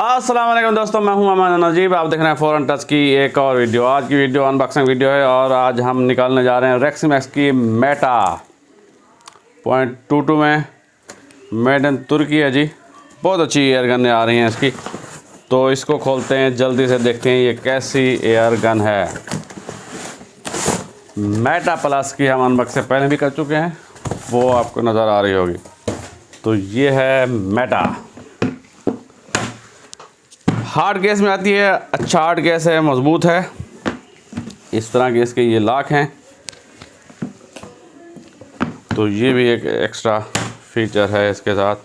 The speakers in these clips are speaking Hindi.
अस्सलाम वालेकुम दोस्तों, मैं हूं अमान नजीब। आप देख रहे हैं फॉरेन टच की एक और वीडियो। आज की वीडियो अनबॉक्सिंग वीडियो है और आज हम निकालने जा रहे हैं रेक्सिमैक्स की मेटा .22 में मेड इन तुर्की है जी। बहुत अच्छी एयर गन आ रही हैं इसकी, तो इसको खोलते हैं, जल्दी से देखते हैं ये कैसी एयर गन है। मेटा प्लस की हम अनबॉक्सिंग पहले भी कर चुके हैं, वो आपको नज़र आ रही होगी। तो ये है मेटा, हार्ड केस में आती है। अच्छा हार्ड केस है, मज़बूत है। इस तरह के इसके ये लॉक हैं, तो ये भी एक एक्स्ट्रा फीचर है इसके साथ।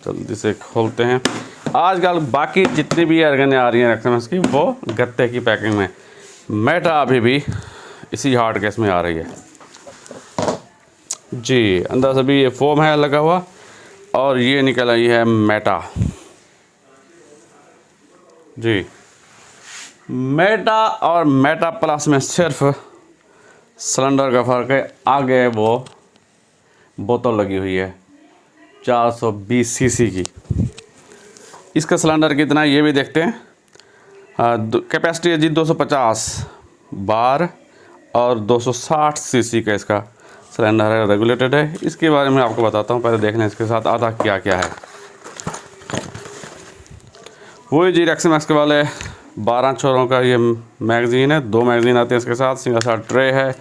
जल्दी से खोलते हैं। आजकल बाकी जितनी भी एयरगनें आ रही हैं रेक्सिमैक्स की, वो गत्ते की पैकिंग में। मेटा अभी भी इसी हार्ड केस में आ रही है जी। अंदर से भी ये फोम है लगा हुआ, और ये निकल आई है मेटा जी। मेटा और मेटा प्लस में सिर्फ सिलेंडर का फ़र्क है। आगे वो बोतल लगी हुई है 420 सीसी की। इसका सिलेंडर कितना है ये भी देखते हैं। कैपेसिटी है जी 250 बार और 260 सीसी का इसका सिलेंडर है, रेगुलेटेड है। इसके बारे में आपको बताता हूँ, पहले देख लें इसके साथ आता क्या क्या है। वही जी रेक्सिमैक्स के वाले 12 छोरों का ये मैगज़ीन है। 2 मैगज़ीन आते हैं इसके साथ, सिंगल साथ ट्रे है।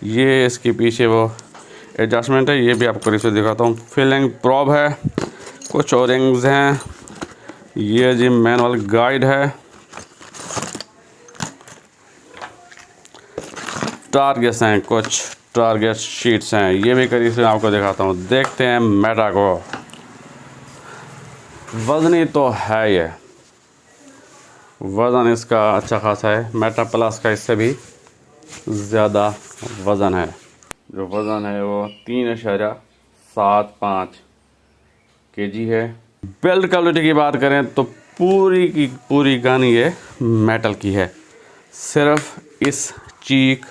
ये इसके पीछे वो एडजस्टमेंट है, ये भी आपको रिश्ते दिखाता हूँ। फिलिंग प्रॉब है, कुछ ओरिंग्स हैं। ये जी मैनुअल गाइड है। टारगेट्स हैं, कुछ टारगेट शीट्स हैं, ये भी करीब से आपको दिखाता हूँ। देखते हैं मेटा को। वज़नी तो है, ये वज़न इसका अच्छा खासा है। मेटा प्लस का इससे भी ज़्यादा वज़न है। जो वज़न है वो 3.75 kg है। बिल्ड क्वालिटी की बात करें तो पूरी की पूरी गन ये मेटल की है। सिर्फ इस चीक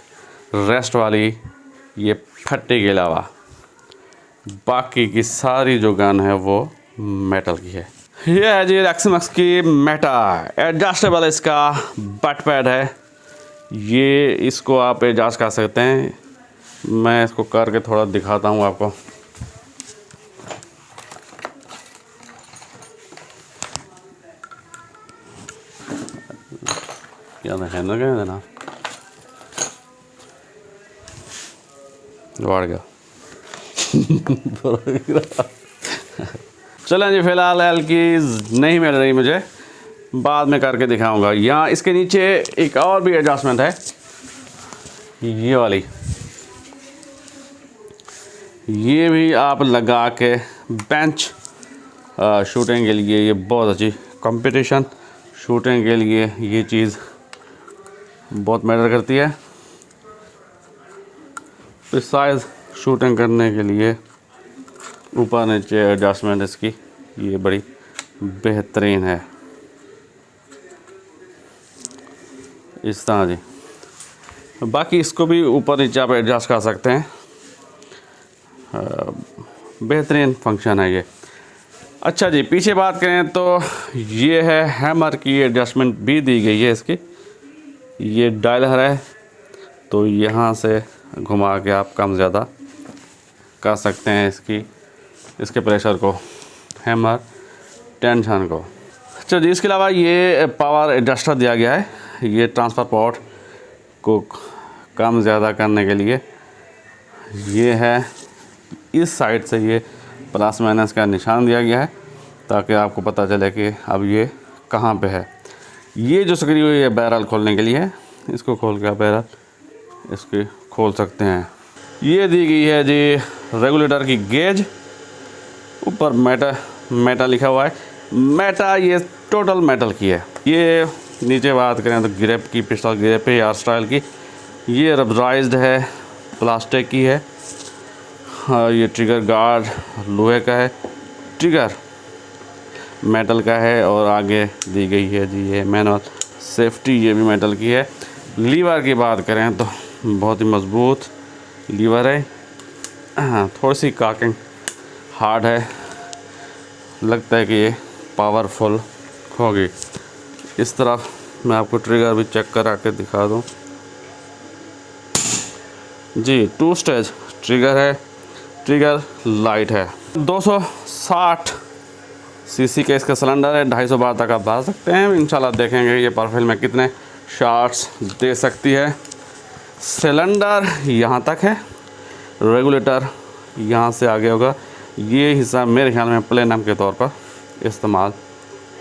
रेस्ट वाली ये फट्टे के अलावा बाकी की सारी जो गन है वो मेटल की है। ये है जी रेक्सिमैक्स की मेटा। एडजस्टेबल इसका बट पैड है, ये इसको आप एडजस्ट कर सकते हैं। मैं इसको करके थोड़ा दिखाता हूँ आपको। क्या है ना बढ़ गया चलें जी, फ़िलहाल एल की नहीं मिल रही मुझे, बाद में करके दिखाऊंगा। यहाँ इसके नीचे एक और भी एडजस्टमेंट है, ये वाली। ये भी आप लगा के बेंच शूटिंग के लिए ये बहुत अच्छी, कंपटीशन शूटिंग के लिए ये चीज़ बहुत मैटर करती है। प्रिसाइज शूटिंग करने के लिए ऊपर नीचे एडजस्टमेंट इसकी ये बड़ी बेहतरीन है। इस तरह जी, बाकी इसको भी ऊपर नीचे आप एडजस्ट कर सकते हैं। बेहतरीन फंक्शन है ये। अच्छा जी, पीछे बात करें तो ये है हैमर की एडजस्टमेंट भी दी गई है इसकी। ये डायलर है, तो यहाँ से घुमा के आप कम ज़्यादा कर सकते हैं इसके प्रेशर को, हैमर टेंशन को। अच्छा जी, इसके अलावा ये पावर एडजस्टर दिया गया है। ये ट्रांसफ़र पोर्ट को कम ज़्यादा करने के लिए ये है। इस साइड से ये प्लस माइनस का निशान दिया गया है, ताकि आपको पता चले कि अब ये कहाँ पे है। ये जो स्क्रू है ये बैरल खोलने के लिए है। इसको खोल के आप बैरल इसकी खोल सकते हैं। ये दी गई है जी रेगुलेटर की गेज। ऊपर मेटा लिखा हुआ है। मेटा ये टोटल मेटल की है। ये नीचे बात करें तो ग्रिप की, पिस्टल ग्रिप है आर स्टाइल की। ये रबराइज्ड है, प्लास्टिक की है। हाँ, ये ट्रिगर गार्ड लोहे का है, ट्रिगर मेटल का है, और आगे दी गई है जी ये मैनुअल सेफ्टी, ये भी मेटल की है। लीवर की बात करें तो बहुत ही मज़बूत लीवर है। हाँ, थोड़ी सी काकिंग हार्ड है, लगता है कि ये पावरफुल होगी। इस तरफ मैं आपको ट्रिगर भी चेक करा के दिखा दूं जी। 2 स्टेज ट्रिगर है, ट्रिगर लाइट है। 260 सीसी का इसका सिलेंडर है। 250 बार तक आप भर सकते हैं। इंशाल्लाह देखेंगे ये परफेल में कितने शॉट्स दे सकती है। सिलेंडर यहाँ तक है, रेगुलेटर यहाँ से आगे होगा। ये हिस्सा मेरे ख्याल में प्लेनम के तौर पर इस्तेमाल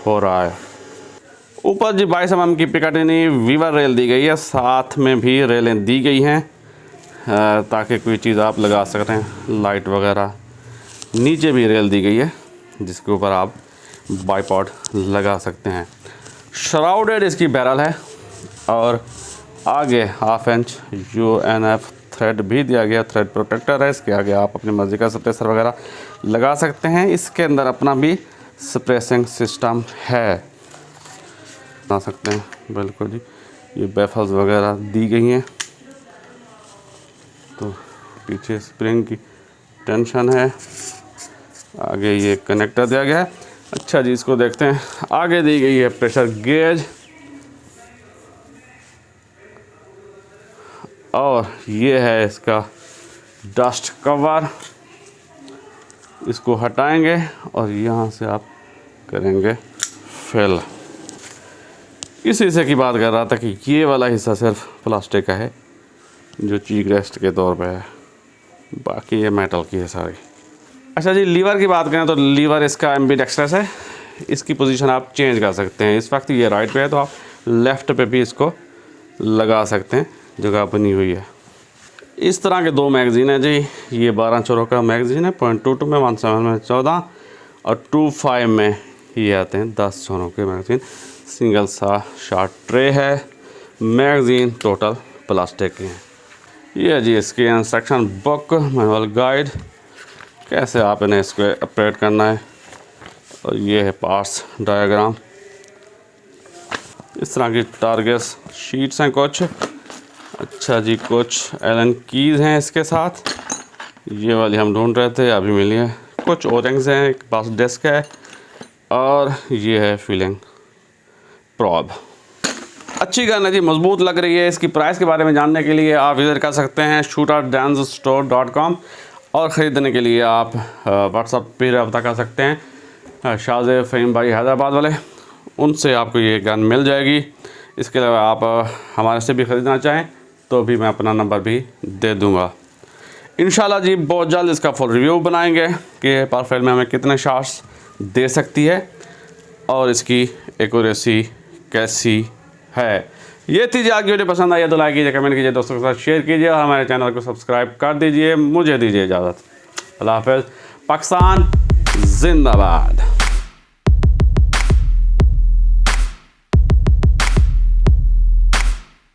हो रहा है। ऊपर जी 22 mm की पिकाटिनी वीवर रेल दी गई है, साथ में भी रेलें दी गई हैं ताकि कोई चीज़ आप लगा सकते हैं, लाइट वगैरह। नीचे भी रेल दी गई है जिसके ऊपर आप बाइपॉड लगा सकते हैं। श्राउडेड इसकी बैरल है और आगे 1/2 इंच UNF थ्रेड भी दिया गया, थ्रेड प्रोटेक्टर है। इसके आगे आप अपनी मर्ज़ी का सप्रेसर वगैरह लगा सकते हैं। इसके अंदर अपना भी सप्रेसिंग सिस्टम है, बना सकते हैं। बिल्कुल जी, ये बेफल्स वगैरह दी गई हैं। तो पीछे स्प्रिंग की टेंशन है, आगे ये कनेक्टर दिया गया है। अच्छा जी, इसको देखते हैं। आगे दी गई है प्रेशर गेज और ये है इसका डस्ट कवर। इसको हटाएंगे और यहाँ से आप करेंगे फिल। इस हिस्से की बात कर रहा था कि ये वाला हिस्सा सिर्फ प्लास्टिक का है जो चीक रेस्ट के तौर पे है, बाकी ये मेटल की है सारी। अच्छा जी, लीवर की बात करें तो लीवर इसका एम्बीडेक्स्ट्रस है। इसकी पोजीशन आप चेंज कर सकते हैं। इस वक्त ये राइट पे है तो आप लेफ़्ट पे भी इसको लगा सकते हैं, जगह बनी हुई है। इस तरह के 2 मैगज़ीन है जी। ये 12 चौरों का मैगज़ीन है, 0.22 में, 17 में 14 और 25 में ये आते हैं 10 चौरों के मैगज़ीन। सिंगल सा शॉर्ट ट्रे है। मैगज़ीन टोटल प्लास्टिक के हैं। ये जी इसकी इंस्ट्रक्शन बुक, मैनुअल गाइड, कैसे आप इन्हें इसको ऑपरेट करना है। और ये है पार्ट्स डायग्राम। इस तरह की टारगेट्स शीट्स हैं कुछ। अच्छा जी, कुछ एलन कीज़ हैं इसके साथ। ये वाली हम ढूंढ रहे थे, अभी मिली है। कुछ ओरिंग्स हैं, एक पास डिस्क है और ये है फीलिंग प्रॉब। अच्छी गन है जी, मजबूत लग रही है। इसकी प्राइस के बारे में जानने के लिए आप विजिट कर सकते हैं shooterdanzstore.com और ख़रीदने के लिए आप व्हाट्सएप पे रब्ता कर सकते हैं। शाहज़ेब फ़हीम भाई हैदराबाद वाले, उनसे आपको ये गन मिल जाएगी। इसके अलावा आप हमारे से भी ख़रीदना चाहें तो भी मैं अपना नंबर भी दे दूँगा। इंशाल्लाह जी बहुत जल्द इसका फुल रिव्यू बनाएंगे कि परफेल में हमें कितने शॉट्स दे सकती है और इसकी एक्यूरेसी कैसी है। ये थी जी आज की वीडियो। पसंद आई है तो लाइक कीजिए, कमेंट कीजिए, दोस्तों के साथ शेयर कीजिए और हमारे चैनल को सब्सक्राइब कर दीजिए। मुझे दीजिए इजाज़त। अल्लाह हाफ़िज़। पाकिस्तान जिंदाबाद।